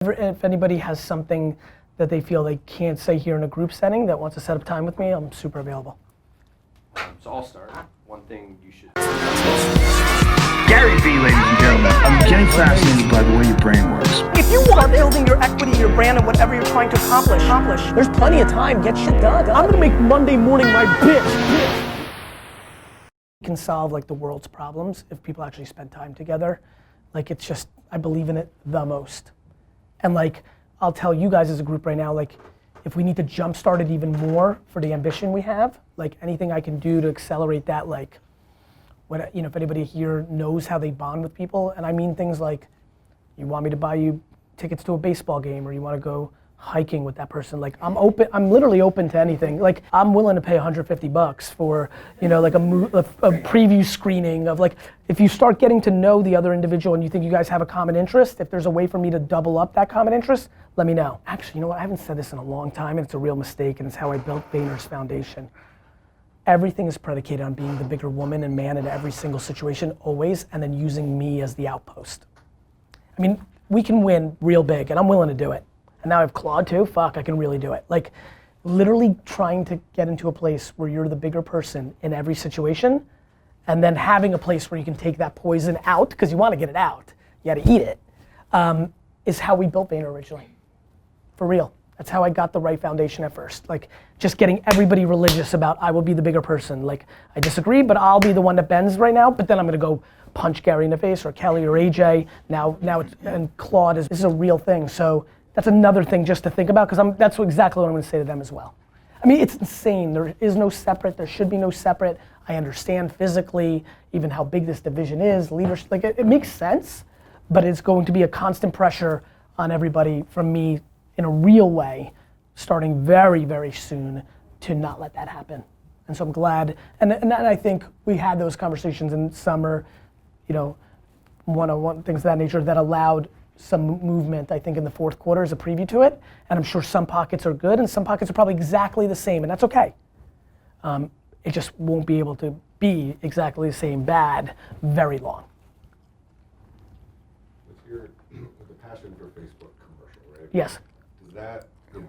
If anybody has something that they feel they can't say here in a group setting that wants to set up time with me, I'm super available. So I'll start. One thing you should... Garyvee, ladies and gentlemen. I'm getting fascinated by the way your brain works. If you want building your equity, your brand, and whatever you're trying to accomplish, there's plenty of time. Get shit done. I'm gonna make Monday morning my bitch. We can solve like the world's problems if people actually spend time together. Like it's just, I believe in it the most. And like, I'll tell you guys as a group right now, like, if we need to jumpstart it even more for the ambition we have, like anything I can do to accelerate that, like, when, you know, if anybody here knows how they bond with people, and I mean things like, you want me to buy you tickets to a baseball game, or you want to go hiking with that person, like I'm literally open to anything. Like I'm willing to pay $150 for, you know, like a preview screening of like, if you start getting to know the other individual and you think you guys have a common interest, if there's a way for me to double up that common interest, let me know. Actually, you know what, I haven't said this in a long time and it's a real mistake and it's how I built Vayner's foundation. Everything is predicated on being the bigger woman and man in every single situation, always, and then using me as the outpost. I mean, we can win real big and I'm willing to do it. And now I have Claude too, fuck, I can really do it. Like, literally trying to get into a place where you're the bigger person in every situation, and then having a place where you can take that poison out, because you want to get it out, you gotta eat it, is how we built Vayner originally. For real. That's how I got the right foundation at first. Like, just getting everybody religious about, I will be the bigger person. Like, I disagree, but I'll be the one that bends right now, but then I'm gonna go punch Gary in the face, or Kelly, or AJ. Now it's, and Claude this is a real thing. So, that's another thing just to think about, because that's exactly what I'm going to say to them as well. I mean, it's insane. There is no separate. There should be no separate. I understand physically even how big this division is, leadership. Like it makes sense, but it's going to be a constant pressure on everybody from me in a real way, starting very, very soon, to not let that happen. And so I'm glad. And I think we had those conversations in summer, you know, one-on-one things of that nature that allowed some movement, I think, in the fourth quarter as a preview to it. And I'm sure some pockets are good and some pockets are probably exactly the same, and that's okay. It just won't be able to be exactly the same bad very long. With the passion for Facebook commercial, right? Yes. Is that, you know,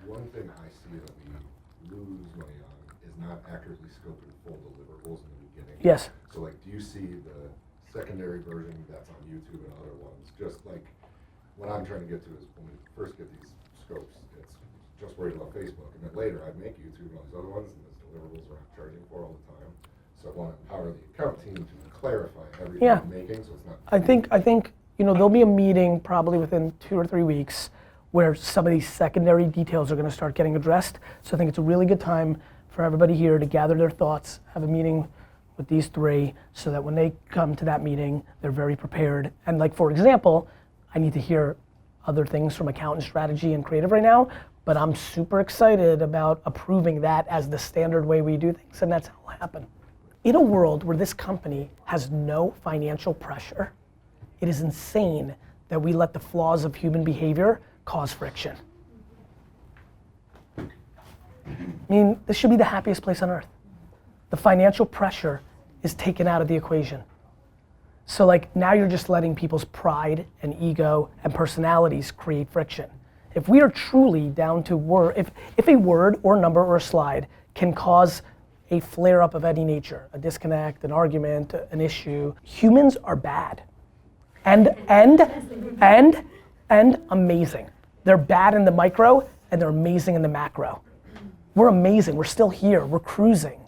one thing I see that we lose money on is not accurately scoping full deliverables in the beginning. Yes. So like, do you see the secondary version that's on YouTube and other ones? Just like, what I'm trying to get to is when we first get these scopes, it's just worried about Facebook, and then later I make YouTube and all these other ones, and those deliverables are not charging for all the time. So I want to empower the account team to clarify everything I'm making, so it's not. I think you know, there'll be a meeting probably within 2 or 3 weeks where some of these secondary details are going to start getting addressed. So I think it's a really good time for everybody here to gather their thoughts, have a meeting with these three, so that when they come to that meeting, they're very prepared. And like, for example, I need to hear other things from account and strategy and creative right now, but I'm super excited about approving that as the standard way we do things, and that's how it'll happen. In a world where this company has no financial pressure, it is insane that we let the flaws of human behavior cause friction. I mean, this should be the happiest place on earth. The financial pressure is taken out of the equation. So like, now you're just letting people's pride and ego and personalities create friction. If we are truly down to word, if a word or number or a slide can cause a flare up of any nature, a disconnect, an argument, an issue, humans are bad. And amazing. They're bad in the micro and they're amazing in the macro. We're amazing, we're still here, we're cruising.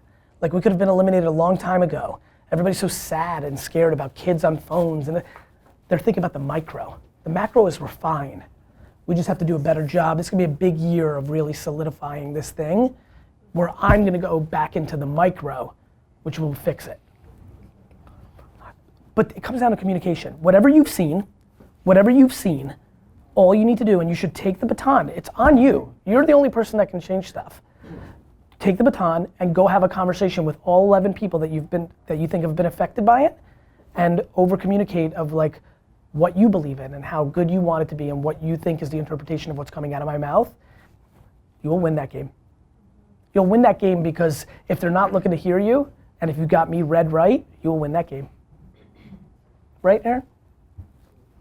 Like, we could have been eliminated a long time ago. Everybody's so sad and scared about kids on phones, and they're thinking about the micro. The macro is refined. We just have to do a better job. This is gonna be a big year of really solidifying this thing, where I'm gonna go back into the micro, which will fix it. But it comes down to communication. Whatever you've seen, all you need to do, and you should take the baton, it's on you. You're the only person that can change stuff. Take the baton and go have a conversation with all 11 people that you think have been affected by it, and over communicate of like what you believe in and how good you want it to be and what you think is the interpretation of what's coming out of my mouth. You will win that game. You'll win that game, because if they're not looking to hear you, and if you got me read right, you will win that game. Right, Aaron?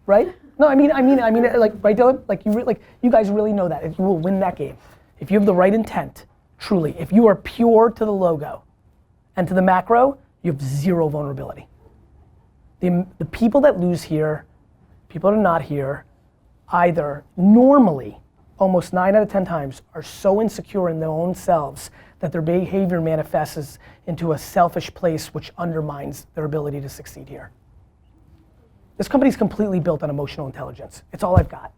right? No, I mean, like, right, Dylan? Like, you guys really know that. If you will win that game, if you have the right intent, truly, if you are pure to the logo and to the macro, you have zero vulnerability. The people that lose here, people that are not here, either normally, almost 9 out of 10 times, are so insecure in their own selves that their behavior manifests into a selfish place which undermines their ability to succeed here. This company's completely built on emotional intelligence. It's all I've got.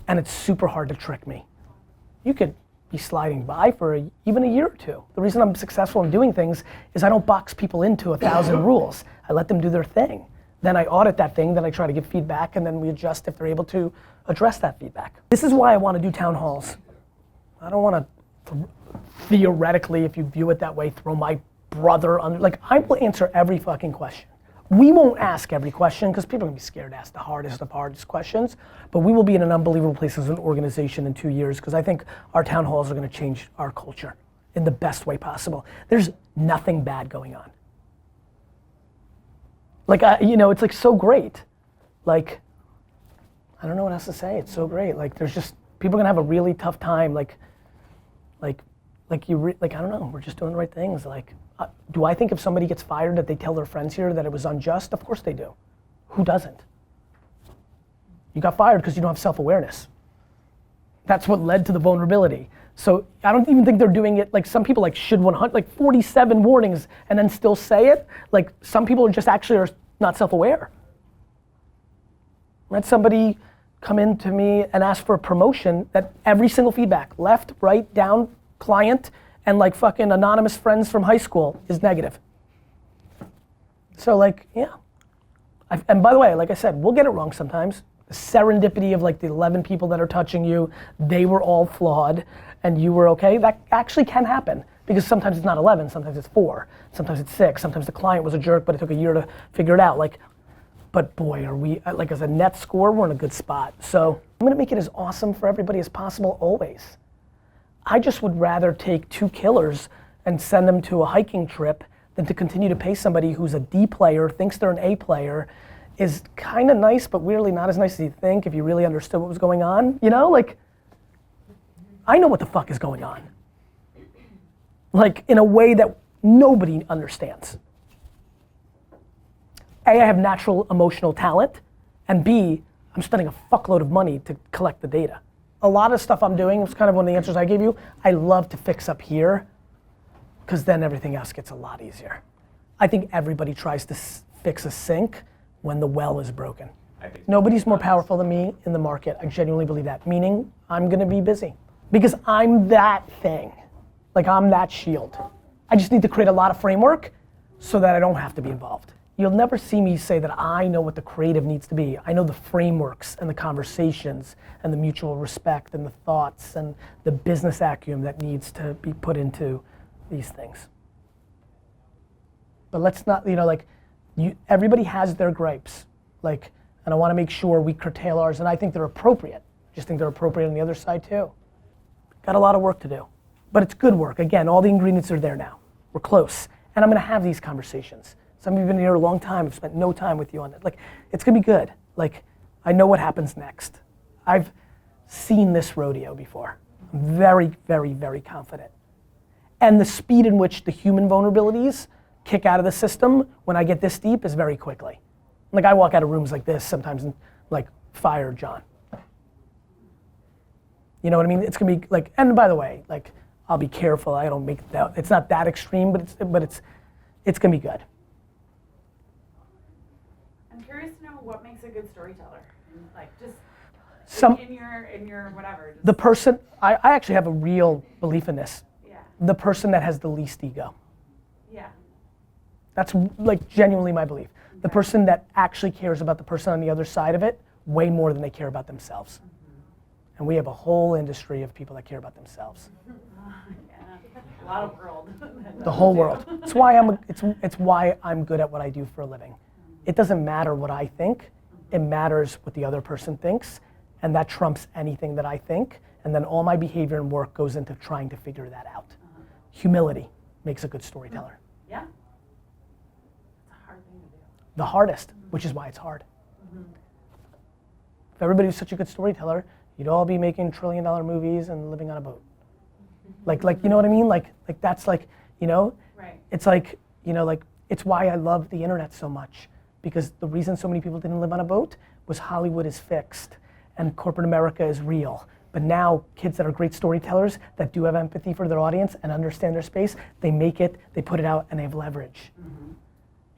And it's super hard to trick me. You could be sliding by for even a year or two. The reason I'm successful in doing things is I don't box people into 1,000 rules. I let them do their thing. Then I audit that thing, then I try to give feedback, and then we adjust if they're able to address that feedback. This is why I want to do town halls. I don't want to theoretically, if you view it that way, throw my brother under, like, I will answer every fucking question. We won't ask every question because people are gonna be scared to ask the hardest of hardest questions, but we will be in an unbelievable place as an organization in 2 years because I think our town halls are gonna change our culture in the best way possible. There's nothing bad going on. Like, it's like so great. Like, I don't know what else to say, it's so great. Like, there's just, people are gonna have a really tough time, I don't know, we're just doing the right things. Like, do I think if somebody gets fired that they tell their friends here that it was unjust? Of course they do. Who doesn't? You got fired because you don't have self-awareness. That's what led to the vulnerability. So I don't even think they're doing it, like some people like should 100, like 47 warnings and then still say it. Like some people are just actually are not self-aware. I had somebody come in to me and ask for a promotion that every single feedback, left, right, down, client, and like fucking anonymous friends from high school is negative. So like, yeah. And by the way, like I said, we'll get it wrong sometimes. The serendipity of like the 11 people that are touching you, they were all flawed and you were okay. That actually can happen because sometimes it's not 11, sometimes it's 4, sometimes it's 6, sometimes the client was a jerk but it took a year to figure it out. Like, but boy, are we, like as a net score, we're in a good spot. So I'm gonna make it as awesome for everybody as possible always. I just would rather take 2 killers and send them to a hiking trip than to continue to pay somebody who's a D player, thinks they're an A player, is kind of nice, but weirdly not as nice as you think if you really understood what was going on. You know, like, I know what the fuck is going on. Like, in a way that nobody understands. A, I have natural emotional talent, and B, I'm spending a fuckload of money to collect the data. A lot of stuff I'm doing, it's kind of one of the answers I gave you, I love to fix up here, because then everything else gets a lot easier. I think everybody tries to fix a sink when the well is broken. Nobody's more powerful than me in the market. I genuinely believe that. Meaning, I'm gonna be busy. Because I'm that thing. Like, I'm that shield. I just need to create a lot of framework so that I don't have to be involved. You'll never see me say that I know what the creative needs to be. I know the frameworks and the conversations and the mutual respect and the thoughts and the business acumen that needs to be put into these things. But let's not, like, everybody has their gripes. Like, and I want to make sure we curtail ours, and I think they're appropriate. Just think they're appropriate on the other side too. Got a lot of work to do. But it's good work. Again, all the ingredients are there now. We're close. And I'm gonna have these conversations. Some of you have been here a long time. I've spent no time with you on it. Like, it's gonna be good. Like, I know what happens next. I've seen this rodeo before. I'm very, very, very confident. And the speed in which the human vulnerabilities kick out of the system when I get this deep is very quickly. Like, I walk out of rooms like this sometimes and like, fire John. You know what I mean? It's gonna be like, and by the way, like, I'll be careful. I don't make that, it's not that extreme, but it's gonna be good. I'm curious to know what makes a good storyteller. Like, just in your whatever. Just, the person, I actually have a real belief in this. Yeah. The person that has the least ego. Yeah. That's like genuinely my belief. Okay. The person that actually cares about the person on the other side of it way more than they care about themselves. Mm-hmm. And we have a whole industry of people that care about themselves. Yeah. A lot of world. The whole world. It's why it's why I'm good at what I do for a living. It doesn't matter what I think. It matters what the other person thinks, and that trumps anything that I think. And then all my behavior and work goes into trying to figure that out. Humility makes a good storyteller. Yeah. It's a hard thing to do. The hardest, which is why it's hard. If everybody was such a good storyteller, you'd all be making $1 trillion movies and living on a boat. Like you know what I mean? Like that's like, you know? Right. It's like, you know, like, it's why I love the internet so much. Because the reason so many people didn't live on a boat was Hollywood is fixed and corporate America is real. But now kids that are great storytellers that do have empathy for their audience and understand their space, they make it, they put it out, and they have leverage.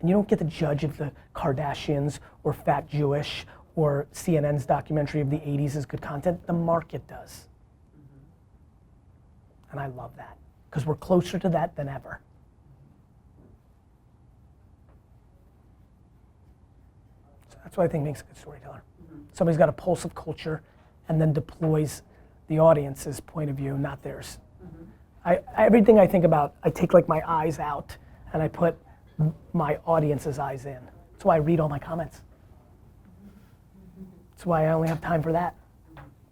And you don't get to judge if the Kardashians or Fat Jewish or CNN's documentary of the 80s is good content. The market does. And I love that because we're closer to that than ever. So that's what I think makes a good storyteller. Somebody's got a pulse of culture and then deploys the audience's point of view, not theirs. Everything I think about, I take like my eyes out and I put my audience's eyes in. That's why I read all my comments. That's why I only have time for that.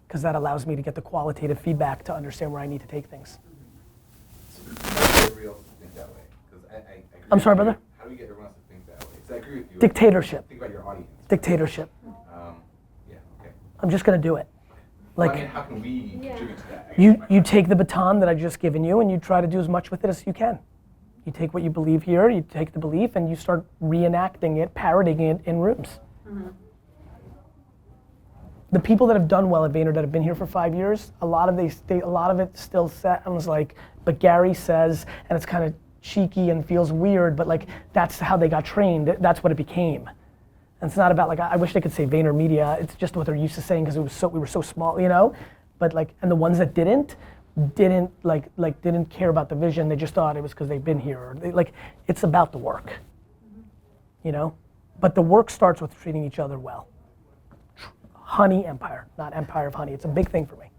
Because that allows me to get the qualitative feedback to understand where I need to take things. How do you get everyone else to think that way? 'Cause I agree I'm sorry, with you. brother? How do you get everyone else to think that way? 'Cause I agree with you. Dictatorship. Think about your audience. Dictatorship. Yeah, okay. I'm just gonna do it. Well, Like, I mean, how can we contribute to that? I guess my you question. take the baton that I've just given you and you try to do as much with it as you can. You take what you believe here, you take the belief and you start reenacting it, parroting it in rooms. The people that have done well at Vayner that have been here for 5 years, a lot of it still sounds like, but Gary says, and it's kind of cheeky and feels weird, but like that's how they got trained. That's what it became. And it's not about like, I wish they could say VaynerMedia. It's just what they're used to saying because we were so small, you know? But like, and the ones that didn't care about the vision. They just thought it was because they've been here. Or it's about the work, you know? But the work starts with treating each other well. Honey empire, not empire of honey. It's a big thing for me.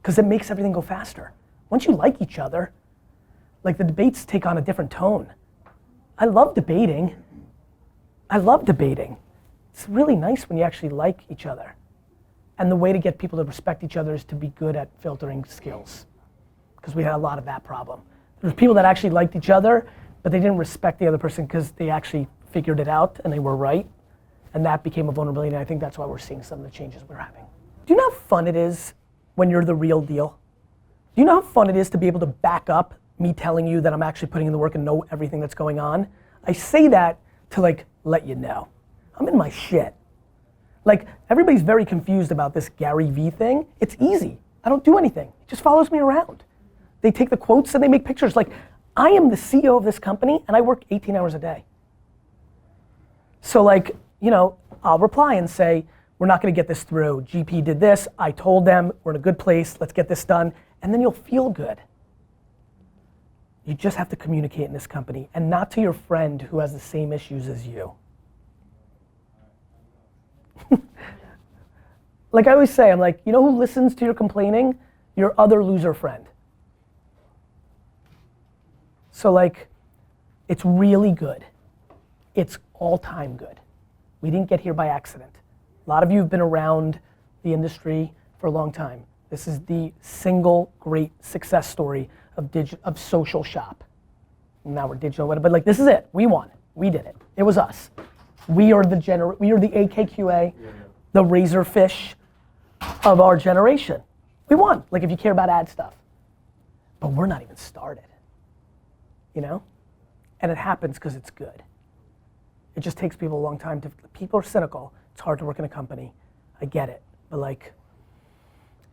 Because it makes everything go faster. Once you like each other, like the debates take on a different tone. I love debating. It's really nice when you actually like each other. And the way to get people to respect each other is to be good at filtering skills. Because we had a lot of that problem. There's people that actually liked each other, but they didn't respect the other person because they actually figured it out and they were right. And that became a vulnerability, and I think that's why we're seeing some of the changes we're having. Do you know how fun it is when you're the real deal? Do you know how fun it is to be able to back up me telling you that I'm actually putting in the work and know everything that's going on? I say that to like let you know. I'm in my shit. Like everybody's very confused about this Garyvee thing. It's easy. I don't do anything. It just follows me around. They take the quotes and they make pictures. Like I am the CEO of this company and I work 18 hours a day. So like, you know, I'll reply and say, we're not gonna get this through. GP did this, I told them, we're in a good place, let's get this done. And then you'll feel good. You just have to communicate in this company and not to your friend who has the same issues as you. Like I always say, I'm like, you know who listens to your complaining? Your other loser friend. So like, it's really good. It's all time good. We didn't get here by accident. A lot of you have been around the industry for a long time. This is the single great success story of social shop. Now we're digital, but like this is it. We won. We did it. It was us. We are the AKQA, the razorfish of our generation. We won. Like if you care about ad stuff, but we're not even started. You know, and it happens because it's good. It just takes people a long time to. People are cynical. It's hard to work in a company. I get it, but like,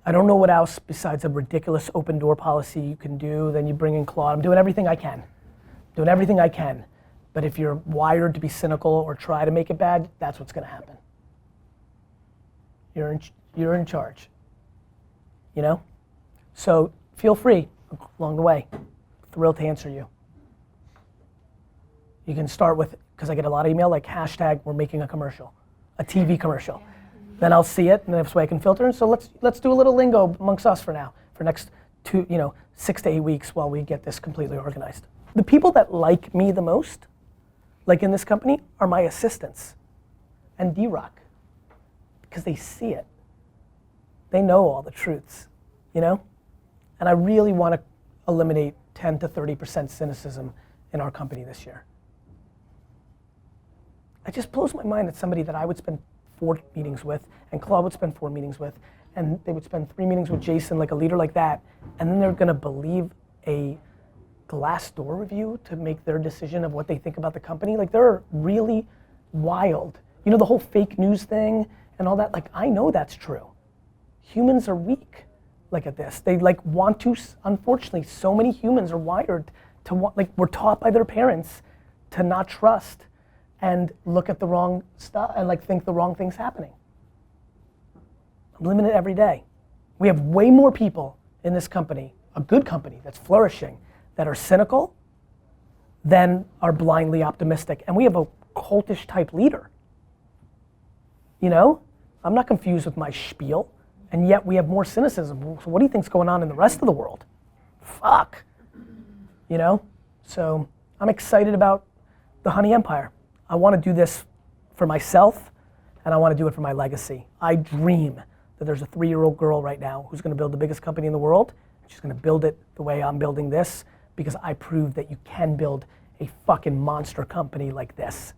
I don't know what else besides a ridiculous open door policy you can do. Then you bring in Claude. I'm doing everything I can. Doing everything I can. But if you're wired to be cynical or try to make it bad, that's what's going to happen. You're in charge. You know? So feel free along the way. Thrilled to answer you. You can start with, because I get a lot of email, like hashtag we're making a commercial, a TV commercial. Then I'll see it, and this way I can filter. So let's do a little lingo amongst us for now, for next 6 to 8 weeks while we get this completely organized. The people that like me the most, like in this company, are my assistants and D-Rock, because they see it. They know all the truths, you know? And I really want to eliminate 10 to 30% cynicism in our company this year. It just blows my mind that somebody that I would spend 4 meetings with, and Claude would spend 4 meetings with, and they would spend 3 meetings with Jason, like a leader like that, and then they're gonna believe a Glassdoor review to make their decision of what they think about the company. Like, they're really wild. You know, the whole fake news thing and all that, like, I know that's true. Humans are weak, like, at this. They, like, want to, unfortunately, so many humans are wired to want, like, we're taught by their parents to not trust and look at the wrong stuff and, like, think the wrong thing's happening. I'm living it every day. We have way more people in this company, a good company that's flourishing, that are cynical than are blindly optimistic. And we have a cultish type leader. You know? I'm not confused with my spiel, and yet we have more cynicism. So what do you think's going on in the rest of the world? Fuck. You know? So I'm excited about the Honey Empire. I want to do this for myself, and I want to do it for my legacy. I dream that there's a 3-year-old girl right now who's going to build the biggest company in the world. She's going to build it the way I'm building this, because I proved that you can build a fucking monster company like this.